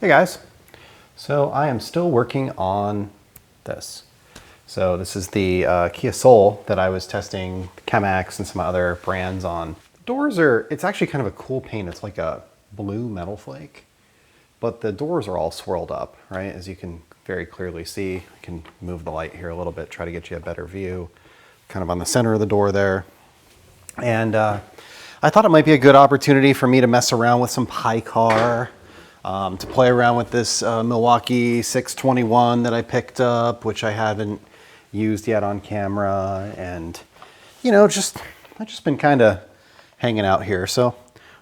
Hey guys, so I am still working on this. So this is the Kia Soul that I was testing Chemex and some other brands on. Doors it's actually kind of a cool paint. It's like a blue metal flake, but the doors are all swirled up, right? As you can very clearly see. I can move the light here a little bit, try to get you a better view, kind of on the center of the door there. And I thought it might be a good opportunity for me to mess around with some PaiCar. To play around with this Milwaukee 621 that I picked up, which I haven't used yet on camera, and you know, I've just been kind of hanging out here. So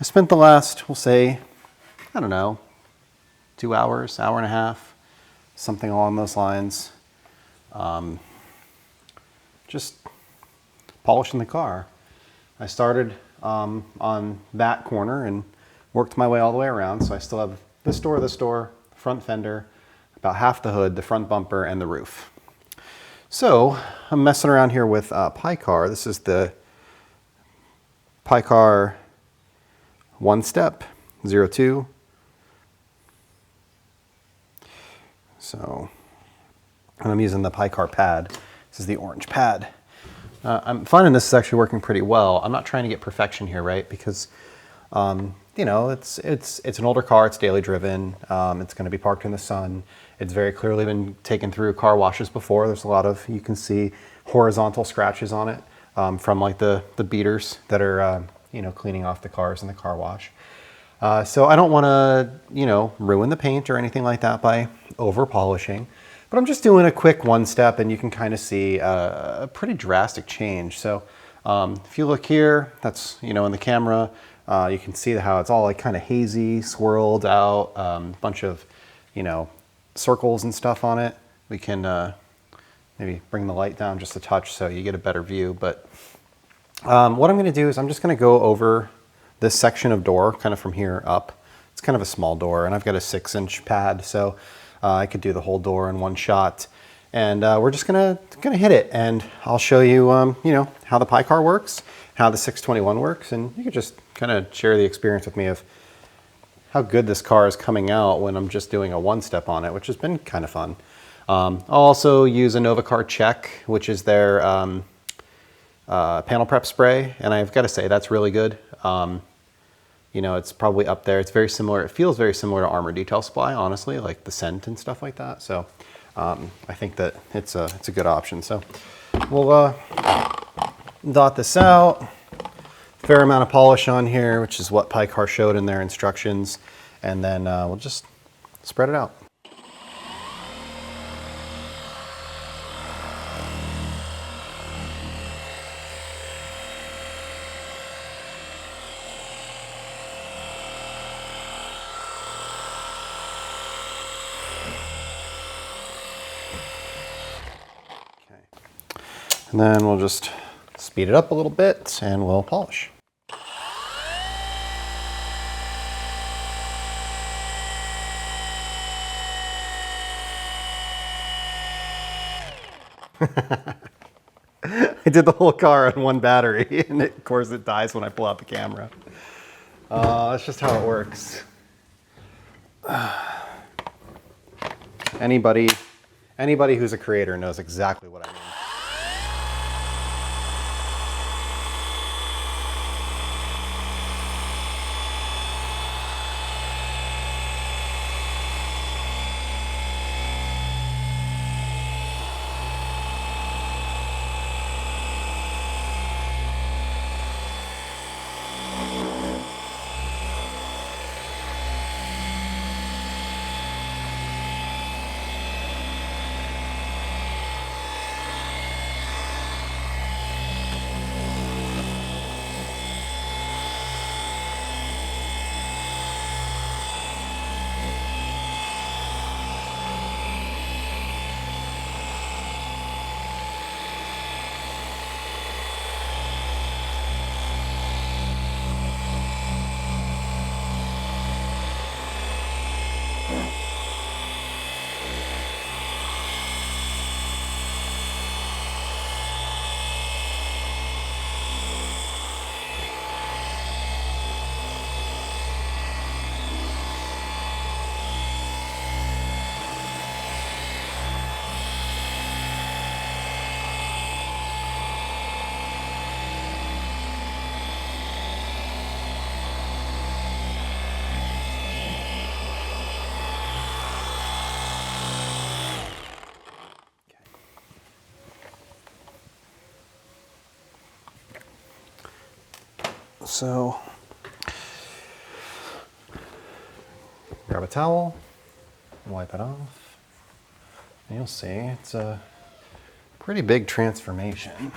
I spent the last, we'll say, I don't know, 2 hours, hour and a half, something along those lines, just polishing the car. I started on that corner and worked my way all the way around. So I still have this door, front fender, about half the hood, the front bumper, and the roof. So I'm messing around here with PaiCar. This is the PaiCar One Step 02. So, and I'm using the PaiCar pad. This is the orange pad. I'm finding this is actually working pretty well. I'm not trying to get perfection here, right? Because you know, it's an older car, it's daily driven, it's going to be parked in the sun. It's very clearly been taken through car washes before. There's a lot of, you can see horizontal scratches on it from like the beaters that are, you know, cleaning off the cars in the car wash. So I don't want to, you know, ruin the paint or anything like that by over polishing, but I'm just doing a quick one step, and you can kind of see a pretty drastic change. So if you look here, that's, you know, in the camera, you can see how it's all like kind of hazy, swirled out, bunch of, you know, circles and stuff on it. We can maybe bring the light down just a touch so you get a better view. But what I'm going to do is I'm just going to go over this section of door kind of from here up. It's kind of a small door, and I've got a 6-inch pad, so I could do the whole door in one shot. And we're just gonna hit it, and I'll show you, you know, how the PaiCar works, how the 621 works, and you can just kind of share the experience with me of how good this car is coming out when I'm just doing a one step on it, which has been kind of fun. I'll also use a Novacar Check, which is their panel prep spray, and I've got to say that's really good. You know, it's probably up there. It's very similar. It feels very similar to Armor Detail Supply, honestly, like the scent and stuff like that. So I think that it's a good option. So we'll dot this out. Fair amount of polish on here, which is what PaiCar showed in their instructions, and then we'll just spread it out. And then we'll just speed it up a little bit and we'll polish. I did the whole car on one battery, and of course it dies when I pull out the camera. That's just how it works. Anybody who's a creator knows exactly what I mean. So grab a towel, wipe it off, and you'll see it's a pretty big transformation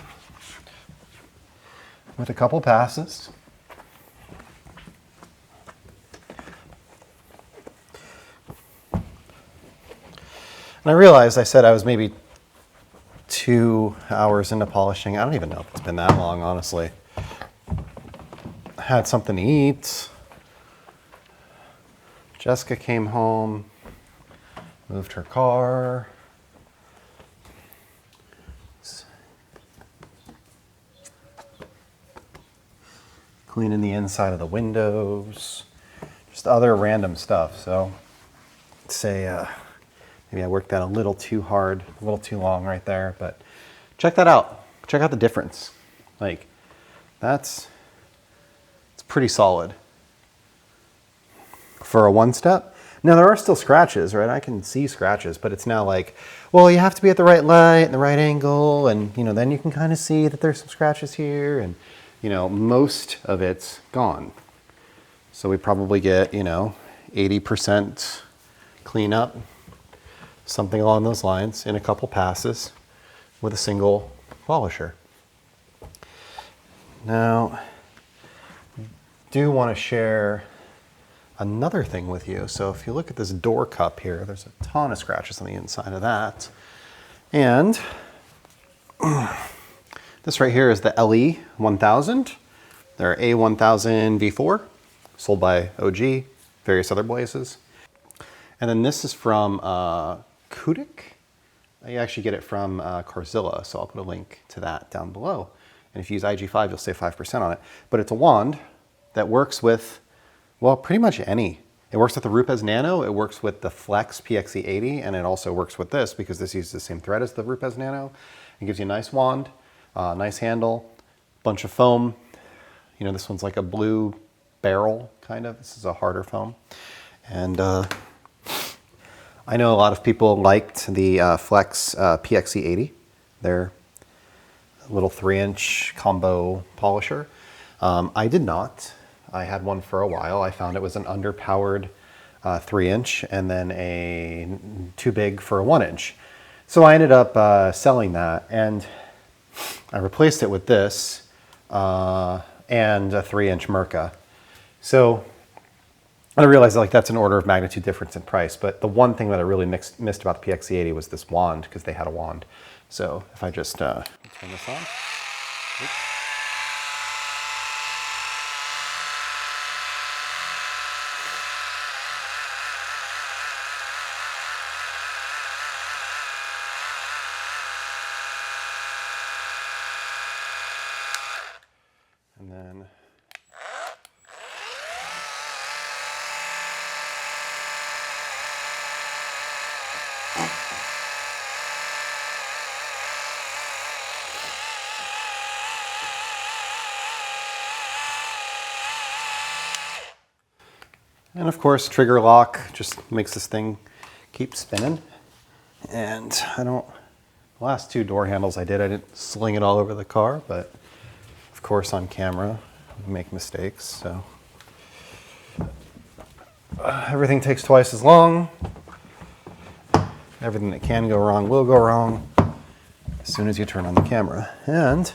with a couple passes. And I realized I said I was maybe 2 hours into polishing. I don't even know if it's been that long, honestly. I had something to eat. Jessica came home, moved her car. Cleaning the inside of the windows. Just other random stuff. So, I'd say maybe I worked that a little too hard, a little too long right there, but check that out. Check out the difference. Like, it's pretty solid for a one-step. Now, there are still scratches, right? I can see scratches, but it's now like, well, you have to be at the right light and the right angle, and, you know, then you can kind of see that there's some scratches here, and, you know, most of it's gone. So we probably get, you know, 80% cleanup, something along those lines, in a couple passes with a single polisher. Now, I do want to share another thing with you. So if you look at this door cup here, there's a ton of scratches on the inside of that. And this right here is the LE 1000. They're A1000 V4, sold by OG, various other places. And then this is from Kudik. You actually get it from Carzilla, so I'll put a link to that down below. And if you use IG5, you'll save 5% on it. But it's a wand that works with, well, pretty much any. It works with the Rupes Nano, it works with the Flex PXE80, and it also works with this because this uses the same thread as the Rupes Nano. It gives you a nice wand, nice handle, bunch of foam. You know, this one's like a blue barrel, kind of. This is a harder foam. And I know a lot of people liked the Flex PXE80. They're a little 3-inch combo polisher. I did not. I had one for a while. I found it was an underpowered 3-inch and then too big for a 1-inch. So I ended up selling that, and I replaced it with this and a 3-inch Mirka. So I realized like that's an order of magnitude difference in price, but the one thing that I really missed about the PXE80 was this wand, because they had a wand. So if I just turn this on. Oops. And then and of course, trigger lock just makes this thing keep spinning. And the last 2 door handles I didn't sling it all over the car, but of course on camera we make mistakes, so everything takes twice as long. Everything that can go wrong will go wrong as soon as you turn on the camera. And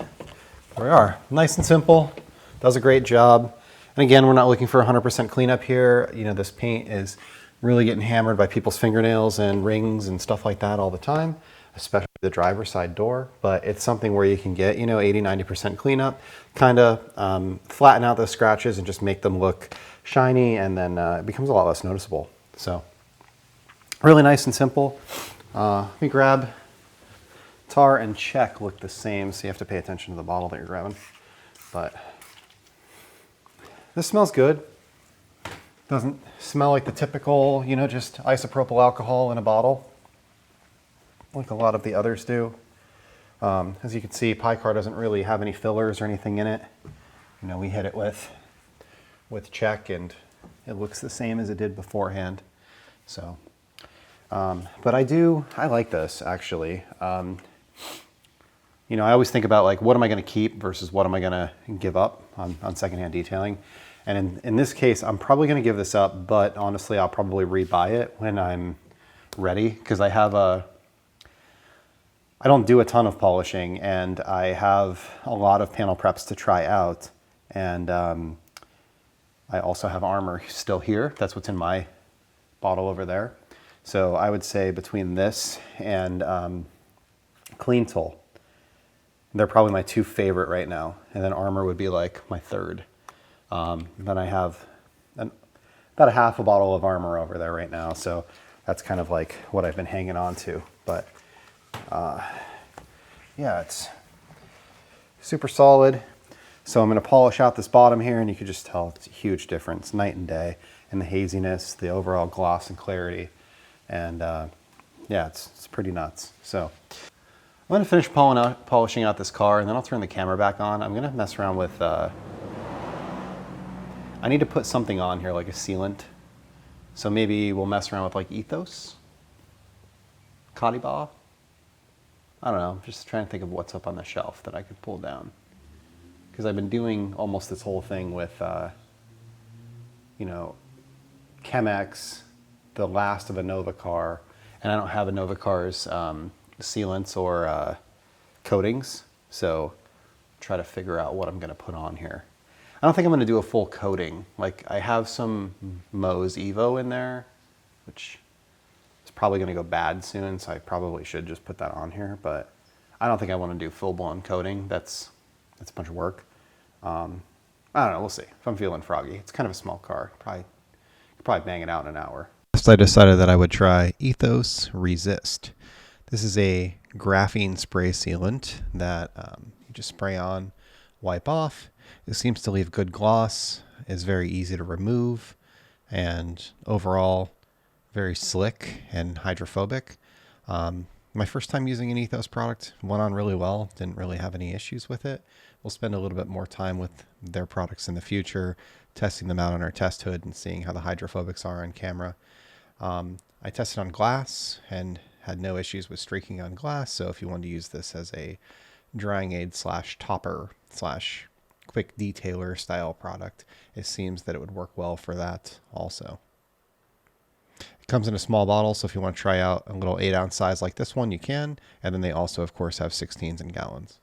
there we are, nice and simple, does a great job. And again, we're not looking for 100% cleanup here. You know, this paint is really getting hammered by people's fingernails and rings and stuff like that all the time, especially the driver's side door. But it's something where you can get, you know, 80–90% cleanup, kind of flatten out those scratches and just make them look shiny, and then it becomes a lot less noticeable. So really nice and simple. Let me grab tar and check look the same, so you have to pay attention to the bottle that you're grabbing. But this smells good. Doesn't smell like the typical, you know, just isopropyl alcohol in a bottle, like a lot of the others do. As you can see, PaiCar doesn't really have any fillers or anything in it. You know, we hit it with Check, and it looks the same as it did beforehand. So, but I like this actually. You know, I always think about like, what am I going to keep versus what am I going to give up on secondhand detailing? And in this case, I'm probably going to give this up, but honestly, I'll probably rebuy it when I'm ready, because I don't do a ton of polishing, and I have a lot of panel preps to try out. And I also have armor still here. That's what's in my bottle over there. So I would say between this and Clean Tool, they're probably my two favorite right now. And then armor would be like my third. Then I have about a half a bottle of armor over there right now. So that's kind of like what I've been hanging on to. But yeah, it's super solid. So I'm going to polish out this bottom here, and you can just tell it's a huge difference, night and day, in the haziness, the overall gloss and clarity. And yeah, it's pretty nuts. So I'm going to finish polishing out this car, and then I'll turn the camera back on. I'm going to mess around with, I need to put something on here, like a sealant. So maybe we'll mess around with like ethos, Kadiba. I don't know, I'm just trying to think of what's up on the shelf that I could pull down. Because I've been doing almost this whole thing with, you know, Chemex, the last of a Nova car, and I don't have a Nova car's sealants or coatings, so try to figure out what I'm going to put on here. I don't think I'm going to do a full coating. Like, I have some Moe's Evo in there, which is probably going to go bad soon, so I probably should just put that on here, but I don't think I want to do full-blown coating. That's a bunch of work. I don't know, we'll see. If I'm feeling froggy. It's kind of a small car. Could probably bang it out in an hour. Next, I decided that I would try Ethos Resist. This is a graphene spray sealant that you just spray on, wipe off. It seems to leave good gloss, is very easy to remove, and overall very slick and hydrophobic. My first time using an Ethos product, went on really well, didn't really have any issues with it. We'll spend a little bit more time with their products in the future, testing them out on our test hood and seeing how the hydrophobics are on camera. I tested on glass and had no issues with streaking on glass, so if you want to use this as a drying aid slash topper slash quick detailer style product, it seems that it would work well for that also. It comes in a small bottle, so if you want to try out a little 8-ounce size like this one, you can. And then they also, of course, have 16s and gallons.